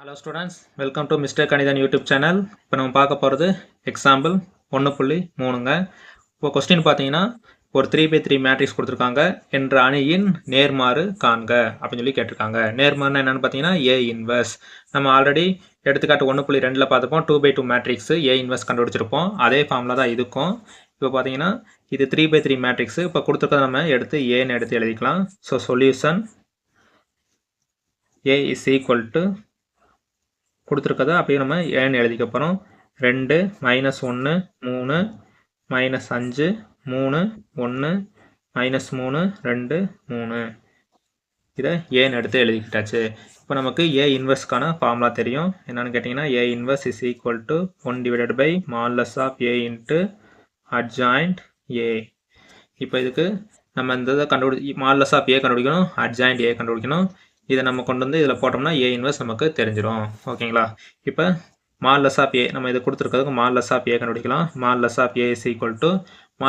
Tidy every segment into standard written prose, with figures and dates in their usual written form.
Hello students, welcome to Mr. Kanidhan YouTube channel. இப்போ நம்ம பார்க்க போகிறது எக்ஸாம்பிள் 1.3ங்க. இப்போ கொஸ்டின் பார்த்தீங்கன்னா ஒரு 3x3 மேட்ரிக்ஸ் கொடுத்துருக்காங்க என்ற அணியின் நேர்மாறு காண்க அப்படின்னு சொல்லி கேட்டிருக்காங்க. நேர்மாறுனா என்னென்னு பார்த்தீங்கன்னா A இன்வர்ஸ். நம்ம ஆல்ரெடி எடுத்துக்காட்டு 1.2ல் பார்த்துப்போம் 2x2 மேட்ரிக்ஸ் A இன்வர்ஸ் கண்டுபிடிச்சிருப்போம். அதே ஃபார்முலா தான் இதுக்கும். இப்போ பார்த்தீங்கன்னா இது 3x3 மேட்ரிக்ஸ். இப்போ கொடுத்துருக்கத நம்ம எடுத்து Aன்னு எடுத்து எழுதிக்கலாம். So solution A is equal to கொடுத்துருக்கதை அப்படியே நம்ம ஏன்னு எழுதிக்க போகிறோம். 2 -1 3 -5 3 1 -3 2 3 இதை ஏன்னு எடுத்து எழுதிக்கிட்டாச்சு. இப்போ நமக்கு ஏ இன்வர்ஸ்க்கான ஃபார்முலா தெரியும். என்னென்னு கேட்டிங்கன்னா ஏ inverse is equal to 1/(A into adjoint A). இப்போ இதுக்கு நம்ம இந்த இதை (A) கண்டுபிடிக்கணும், adjoint A கண்டுபிடிக்கணும். இதை நம்ம கொண்டு வந்து இதில் போட்டோம்னா ஏ இன்வர்ஸ் நமக்கு தெரிஞ்சிடும். ஓகேங்களா? இப்போ (A) நம்ம இது கொடுத்துருக்கிறதுக்கு (A) கண்டுபிடிக்கலாம். (A is equal to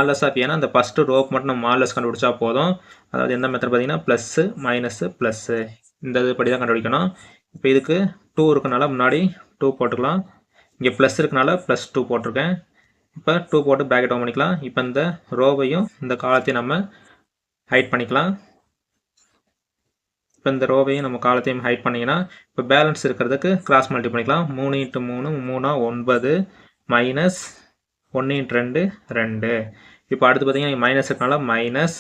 (A)னா அந்த ஃபஸ்ட்டு ரோக்கு மட்டும் நம்ம மாடலஸ் கண்டுபிடிச்சா போதும். அதாவது எந்த மெத்தட் பார்த்தீங்கன்னா ப்ளஸ்ஸு மைனஸு ப்ளஸ்ஸு இந்த இது படி தான் கண்டுபிடிக்கணும். இப்போ இதுக்கு 2 இருக்கனால முன்னாடி 2 போட்டுக்கலாம். இங்கே ப்ளஸ் இருக்கனால +2 போட்டிருக்கேன். இப்போ 2 போட்டு ப்ராக்கெட் ஓப்பன் பண்ணிக்கலாம். இப்போ இந்த ரோவையும் இந்த காலத்தையும் நம்ம ஹைட் பண்ணிக்கலாம். இப்போ இந்த ரோவையும் நம்ம காலத்தையும் ஹைட் பண்ணிங்கன்னா இப்போ பேலன்ஸ் இருக்கிறதுக்கு கிராஸ் மல்டி பண்ணிக்கலாம். 3 × 3 3 9 -1 × 2 2. இப்போ அடுத்து பார்த்தீங்கன்னா மைனஸ் இருக்கனால மைனஸ்,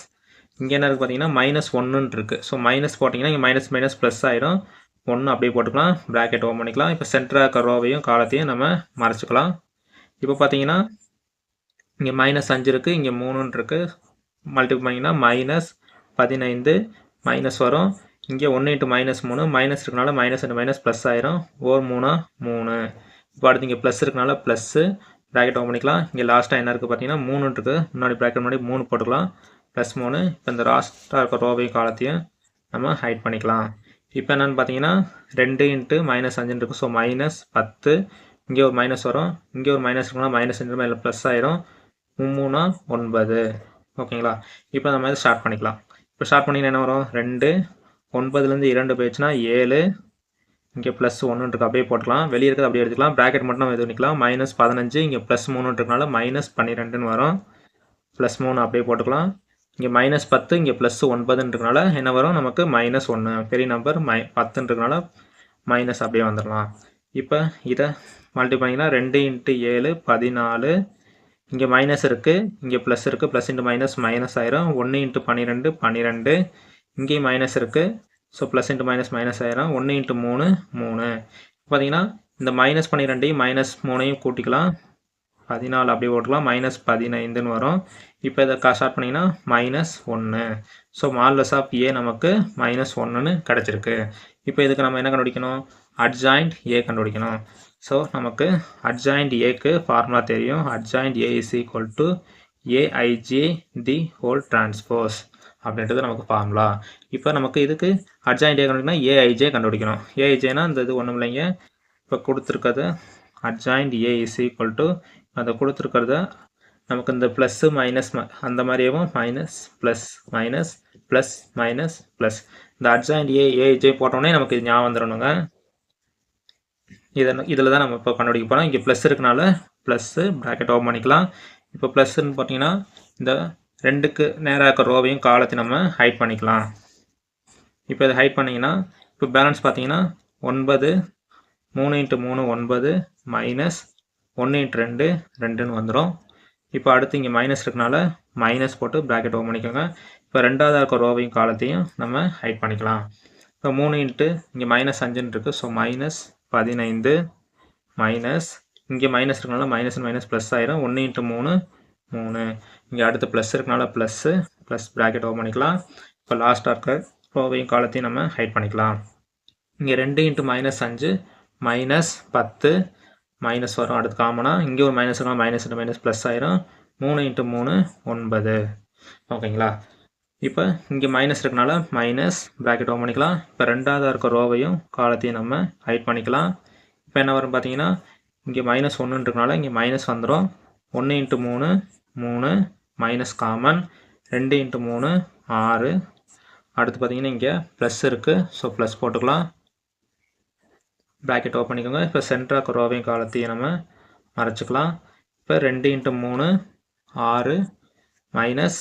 இங்கே என்ன இருக்குது பார்த்தீங்கன்னா -1 இருக்குது. ஸோ மைனஸ் போட்டிங்கன்னா இங்கே மைனஸ் மைனஸ் ப்ளஸ் ஆகிடும். 1 அப்படியே போட்டுக்கலாம், ப்ராக்கெட் ஓப்பன் பண்ணிக்கலாம். இப்போ சென்டராக இருக்க ரோவையும் காலத்தையும் நம்ம மறைச்சிக்கலாம். இப்போ பார்த்தீங்கன்னா இங்கே -5 இருக்குது, இங்கே 3 இருக்குது. மல்டிபிள் பண்ணிங்கன்னா -15 மைனஸ் வரும். இங்கே 1 × -3 மைனஸ் இருக்கனால மைனஸ் அண்ட் மைனஸ் ப்ளஸ் ஆயிரும். 3 3. இப்போ அடுத்து இங்கே ப்ளஸ் இருக்கனால ப்ளஸ்ஸு ப்ராக்கெட் ஓப்பன் பண்ணிக்கலாம். இங்கே லாஸ்ட்டாக என்ன இருக்குது பார்த்தீங்கன்னா 3 இருக்குது. முன்னாடி ப்ராக்கெட் முன்னாடி 3 போட்டுக்கலாம், +3. இப்போ இந்த லாஸ்ட்டாக இருக்க ரோவையும் காலத்தையும் நம்ம ஹைட் பண்ணிக்கலாம். இப்போ என்னென்னு பார்த்தீங்கன்னா 2 × -5 இருக்குது. ஸோ -10. இங்கே ஒரு மைனஸ் வரும், இங்கே ஒரு மைனஸ் இருக்கனால -5 மேலே ப்ளஸ் ஆயிரும். 3 9. ஓகேங்களா? இப்போ நம்ம இதை ஸ்டார்ட் பண்ணிக்கலாம். இப்போ ஸ்டார்ட் பண்ணிங்கன்னா என்ன வரும்? 2 9லேருந்து 2 போயிடுச்சுன்னா 7. இங்கே +1 இருக்குது, அப்படியே போட்டுக்கலாம். வெளியே இருக்கிறது அப்படியே எடுத்துக்கலாம். ப்ராக்கெட் மட்டும் நம்ம இது பண்ணிக்கலாம். -15 இங்கே +3 இருக்கனால -12ன்னு வரும். +3 அப்படியே போட்டுக்கலாம். இங்கே -10 இங்கே +9 இருக்கனால என்ன வரும்? நமக்கு -1. பெரிய நம்பர் 10 இருக்கனால மைனஸ் அப்படியே வந்துடலாம். இப்போ இதை மல்டிபிள் பண்ணிங்கன்னா 2 × 7 14. இங்கே மைனஸ் இருக்குது, இங்கே ப்ளஸ் இருக்குது. ப்ளஸ் இன்ட்டு மைனஸ் மைனஸ் ஆயிரும். 1 × 12 12. இங்கேயும் மைனஸ் இருக்குது. So plus into minus minus ஆயிரும். 1 × 3 3. பார்த்தீங்கன்னா இந்த -12யும் -3யும் கூட்டிக்கலாம். 14 அப்படியே போட்டுக்கலாம். -15ன்னு வரும். இப்போ இதை ஸ்டார்ட் பண்ணிங்கன்னா -1. ஸோ (A) நமக்கு -1ன்னு கிடச்சிருக்கு. இப்போ இதுக்கு நம்ம என்ன கண்டுபிடிக்கணும்? adjoint A கண்டுபிடிக்கணும். ஸோ நமக்கு adjoint Aக்கு ஃபார்முலா தெரியும். adjoint A is equal to Aij the whole transpose அப்படின்றது நமக்கு ஃபார்முலா. இப்போ நமக்கு இதுக்கு adjoint A கண்டுபிடிக்கணும், Aij கண்டுபிடிக்கணும். Aijனா இந்த இது ஒன்றும் இல்லைங்க. இப்போ கொடுத்துருக்கிறது adjoint A is equal to அதை கொடுத்துருக்கிறத நமக்கு இந்த ப்ளஸ்ஸு மைனஸ் அந்த மாதிரியும் minus plus minus plus minus plus இந்த adjoint Aij போட்டோன்னே நமக்கு இது ஞாபகம் வந்துடணுங்க. இதில் தான் நம்ம இப்போ கண்டுபிடிக்க போகிறோம். இங்கே ப்ளஸ் இருக்கனால ப்ளஸ்ஸு ப்ராக்கெட் ஓப்பன் பண்ணிக்கலாம். இப்போ ப்ளஸ்ன்னு பார்த்தீங்கன்னா இந்த 2க்கு நேராக இருக்க ரோவையும் காலத்தையும் நம்ம ஹைட் பண்ணிக்கலாம். இப்போ இதை ஹைட் பண்ணிங்கன்னா இப்போ பேலன்ஸ் பார்த்தீங்கன்னா 9 3 × 3 9 -1 × 2 2ன்னு வந்துடும். இப்போ அடுத்து இங்கே மைனஸ் இருக்கனால மைனஸ் போட்டு ப்ராக்கெட் ஓப்பன் பண்ணிக்கோங்க. இப்போ 2ஆவதாக இருக்க ரோவையும் காலத்தையும் நம்ம ஹைட் பண்ணிக்கலாம். இப்போ 3 × இங்கே -5ன்னு இருக்குது. ஸோ -15 மைனஸ் இங்கே மைனஸ் இருக்கனால மைனஸ் மைனஸ் ப்ளஸ் ஆயிரும். 1 × 3 3. இங்கே அடுத்து ப்ளஸ் இருக்கனால ப்ளஸ்ஸு ப்ளஸ் ப்ராக்கெட் ஓப்பன் பண்ணிக்கலாம். இப்போ லாஸ்ட்டாக இருக்க ரோவையும் காலத்தையும் நம்ம ஹைட் பண்ணிக்கலாம். இங்கே 2 × -5 -10 மைனஸ் வரும். அடுத்து காமனாக இங்கே ஒரு மைனஸ் இருக்கனால மைனஸ் மைனஸ் ப்ளஸ் ஆயிரும். 3 × 3 9. ஓகேங்களா? இப்போ இங்கே மைனஸ் இருக்கனால மைனஸ் ப்ராக்கெட் ஓப்பன் பண்ணிக்கலாம். இப்போ 2ஆவதாக இருக்க ரோவையும் காலத்தையும் நம்ம ஹைட் பண்ணிக்கலாம். இப்போ என்ன வரும் பார்த்தீங்கன்னா இங்கே -1 இருக்கனால இங்கே மைனஸ் வந்துடும். 1 × 3 3 மைனஸ் காமன். 2 × 3 6. அடுத்து பார்த்தீங்கன்னா இங்கே ப்ளஸ் இருக்குது. ஸோ ப்ளஸ் போட்டுக்கலாம். ப்ராக்கெட் ஓப்பன் பண்ணிக்கோங்க. இப்போ சென்டராக ரோவையும் காலத்தையும் நம்ம மறைச்சிக்கலாம். இப்போ 2 × 3 6 மைனஸ்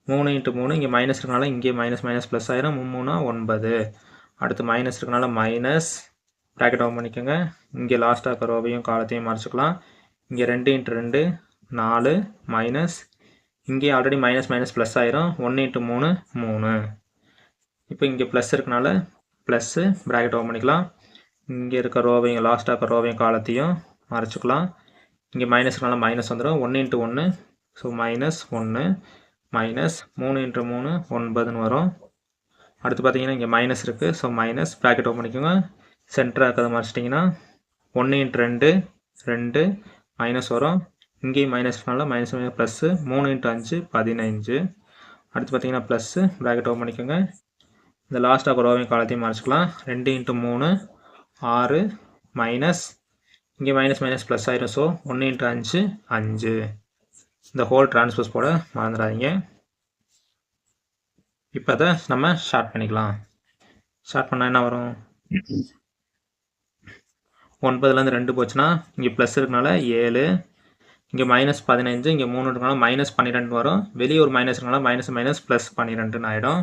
3 × 3 இங்கே மைனஸ் இருக்கனால இங்கே மைனஸ் மைனஸ் ப்ளஸ் ஆயிரும். 3 9. அடுத்து மைனஸ் இருக்கனால மைனஸ் ப்ராக்கெட் ஓப்பன் பண்ணிக்கோங்க. இங்கே லாஸ்ட்டாக இருக்க ரோவையும் காலத்தையும் மறைச்சிக்கலாம். இங்கே 2 × 2 4 மைனஸ் இங்கே ஆல்ரெடி மைனஸ் மைனஸ் ப்ளஸ் ஆயிரும். 1 × 3 3. இப்போ இங்கே ப்ளஸ் இருக்கனால ப்ளஸ்ஸு ப்ராக்கெட் ஓப்பன் பண்ணிக்கலாம். இங்கே இருக்க ரோவையும் லாஸ்ட்டாக இருக்க ரோவையும் காலத்தையும் மறைச்சிக்கலாம். இங்கே மைனஸ் இருக்கனால மைனஸ் வந்துடும். 1 × 1 ஸோ மைனஸ் 1 மைனஸ் 3 × 3 9ன்னு வரும். அடுத்து பார்த்தீங்கன்னா இங்கே மைனஸ் இருக்குது. ஸோ மைனஸ் ப்ராக்கெட் ஓப்பன் பண்ணிக்கோங்க. சென்டராக இருக்கிறத மறைச்சிட்டிங்கன்னா 1 × 2 2 மைனஸ் வரும். இங்கேயும் மைனஸ் இருக்கனால மைனஸ் மைனஸ் ப்ளஸ்ஸு 3 × 5 15. அடுத்து பார்த்தீங்கன்னா ப்ளஸ்ஸு ப்ராக்கெட் ஓப்பன் பண்ணிக்கோங்க. இந்த லாஸ்ட்டாக ரோவையும் காலத்தையும் மறைச்சிக்கலாம். 2 × 3 6 மைனஸ் இங்கே மைனஸ் மைனஸ் ப்ளஸ் ஆயிரும். ஸோ 1 × 5 5. இந்த ஹோல் டிரான்ஸ்போஸ் போட மறந்துடாதீங்க. இப்போ அதை நம்ம ஷார்ட் பண்ணிக்கலாம். ஷார்ட் பண்ணால் என்ன வரும்? 9லேருந்து 2 போச்சுன்னா இங்கே ப்ளஸ் இருக்கனால 7, இங்கே மைனஸ் 15, இங்கே 3 இருக்கனால மைனஸ் 12 வரும். வெளியே ஒரு மைனஸ் இருக்கனால மைனஸ் மைனஸ் ப்ளஸ் 12ன்னு ஆகிடும்.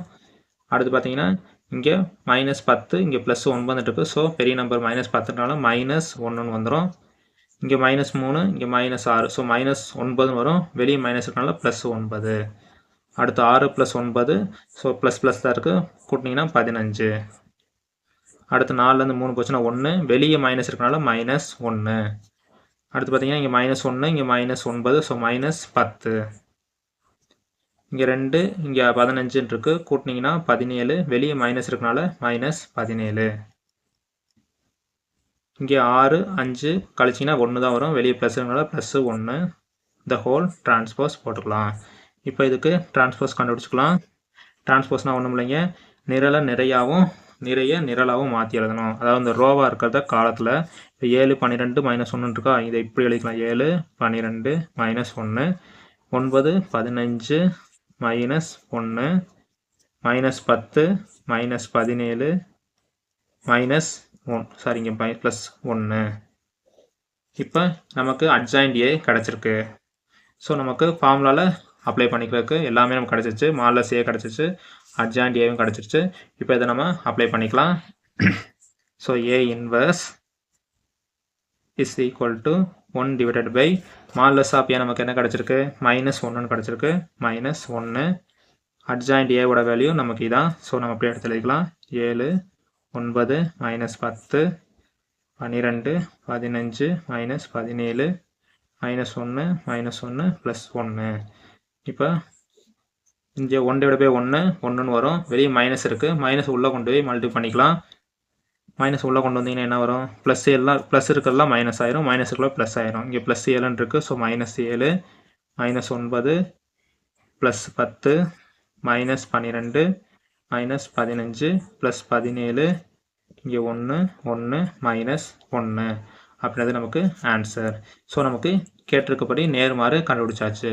அடுத்து பார்த்தீங்கன்னா இங்கே மைனஸ் 10, இங்கே ப்ளஸ் 9 இருக்குது. ஸோ பெரிய நம்பர் மைனஸ் 10னால மைனஸ் 1ன்னு வந்துடும். இங்கே மைனஸ் 3, இங்கே மைனஸ் 6, ஸோ மைனஸ் 9ன்னு வரும். வெளியே மைனஸ் இருக்கனால ப்ளஸ் 9. அடுத்து 6 + 9, ஸோ ப்ளஸ் ப்ளஸ் தான் இருக்குது, கூட்டினீங்கன்னா 15. அடுத்து 4லேருந்து 3 போச்சுன்னா 1, வெளியே மைனஸ் இருக்கனால மைனஸ் 1. அடுத்து பார்த்தீங்கன்னா இங்கே மைனஸ் 1, இங்கே மைனஸ் 9, ஸோ மைனஸ் 10. இங்கே 2, இங்கே 15 இருக்குது, கூட்டினீங்கன்னா 17. வெளியே மைனஸ் இருக்கனால மைனஸ் 17. இங்கே 6 5 கழிச்சிங்கன்னா 1 தான் வரும். வெளியே ப்ளஸ் இருக்கனால ப்ளஸ் 1. இந்த ஹோல் டிரான்ஸ்போஸ் போட்டுக்கலாம். இப்போ இதுக்கு டிரான்ஸ்போஸ் கண்டுபிடிச்சிக்கலாம். டிரான்ஸ்போஸ்னால் ஒன்றும் இல்லைங்க, நிரலை நிறையாவும் நிறைய நிரலாகவும் மாற்றி எழுதணும். அதாவது இந்த ரோவாக இருக்கிறத காலத்தில் இப்போ 7 12 -1 இருக்கா, இதை இப்படி எழுதிக்கலாம். 7 12 -1 9 15 -1 -10 -17 இங்கே ப்ளஸ் 1. இப்போ நமக்கு அட்ஜாயிண்ட் ஏ கிடச்சிருக்கு. ஸோ நமக்கு ஃபார்முலாவில் அப்ளை பண்ணிக்கிறதுக்கு எல்லாமே நமக்கு கிடச்சிருச்சு. மாடலஸ் ஏ கிடச்சிருச்சு, அட்ஜாயிண்ட் ஏவும் கிடச்சிருச்சு. இப்போ இதை நம்ம அப்ளை பண்ணிக்கலாம். So A inverse is equal to 1 divided by modulus of A நமக்கு என்ன கிடச்சிருக்கு, -1ன்னு கிடச்சிருக்கு. -1 அட்ஜாயிண்ட் ஏவோட வேல்யூ நமக்கு இதான். ஸோ நம்ம அப்படியே எடுத்து எழுதிக்கலாம். 7 9 -10 12 15 -17 -1 ப்ளஸ் 1. இப்போ இங்கே 1 டிவைட் பை 1 1ன்னு வரும். வெளியே மைனஸ் இருக்குது, மைனஸ் உள்ளே கொண்டு போய் மல்டிப்ளை பண்ணிக்கலாம். மைனஸ் உள்ளே கொண்டு வந்தீங்கன்னா என்ன வரும், ப்ளஸ் எல்லாம் ப்ளஸ் இருக்கிறதுலாம் மைனஸ் ஆயிரும், மைனஸ் இருக்கலாம் ப்ளஸ் ஆயிரும். இங்கே ப்ளஸ் 7ன்னு இருக்குது. ஸோ -7 -9 ப்ளஸ் 10 -12 -15 ப்ளஸ் 17 இங்கே 1 1 -1 அப்படின்றது நமக்கு ஆன்சர். ஸோ நமக்கு கேட்டிருக்கப்படி நேர்மாறு கண்டுபிடிச்சாச்சு.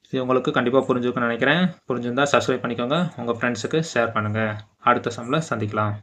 இது உங்களுக்கு கண்டிப்பாக புரிஞ்சுக்குன்னு நினைக்கிறேன். புரிஞ்சிருந்தால் சப்ஸ்கிரைப் பண்ணிக்கோங்க, உங்கள் ஃப்ரெண்ட்ஸுக்கு ஷேர் பண்ணுங்கள். அடுத்த சம்மில் சந்திக்கலாம்.